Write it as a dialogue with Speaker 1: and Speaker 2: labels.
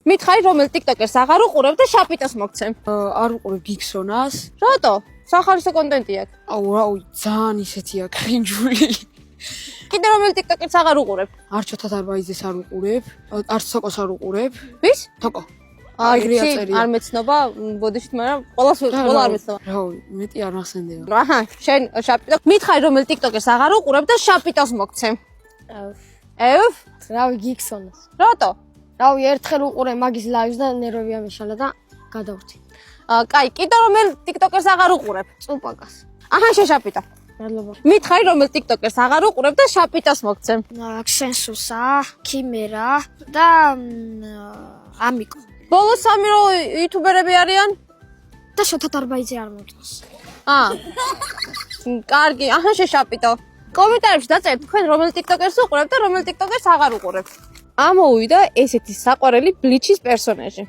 Speaker 1: მითხარი რომელ TikTokers აღარ უყურებ და შაპიტას მოგცემ.
Speaker 2: არ უყურებ გიქსონას.
Speaker 1: რატო? სახალისო კონტენტი აქვს.
Speaker 2: აუ, ძალიან ისეთია კრინჯული.
Speaker 1: კიდე რომელ TikTokers აღარ უყურებ?
Speaker 2: არჩოთა დარბაიძეს არ უყურებ, არც სოკოს არ უყურებ.
Speaker 1: ვის?
Speaker 2: თოკო.
Speaker 1: ეგრეა წერია. არ მეცნობა, ბოდიშით, მაგრამ ყველა არ მეცნობა.
Speaker 2: რა, მეტი არ ახსენდება.
Speaker 1: აჰა, შენ შაპიტა. მითხარი რომელ TikTokers აღარ უყურებ და შაპიტას მოგცემ. ევ?
Speaker 3: რავი გიქსონას.
Speaker 1: რატო?
Speaker 3: რავი ერთხელ უყურე მაგის ლაივს და ნერვები ამეშალა და გადავვრთი.
Speaker 1: კაი, კიდე რომელ TikTokers აღარ უყურებ?
Speaker 3: წუპაკას.
Speaker 1: აჰა, შეშაპიტა.
Speaker 3: მადლობა.
Speaker 1: მითხარი რომელ TikTokers აღარ უყურებ და შაპიტას მოგცემ.
Speaker 3: ქსენსუსა, ქიმერა და ამიკო.
Speaker 1: ბოლო სამი რო იუთუბერები არიან?
Speaker 3: და შოთა დარბაიძე არ მომწონს.
Speaker 1: კარგი, აჰა შეშაპიტო. კომენტარებში დაწერთ თქვენ რომელ TikTokers უყურებთ და რომელ TikTokers აღარ უყურებთ. ამოვიდა ესეთი საყვარელი ბლიჩის პერსონაჟი.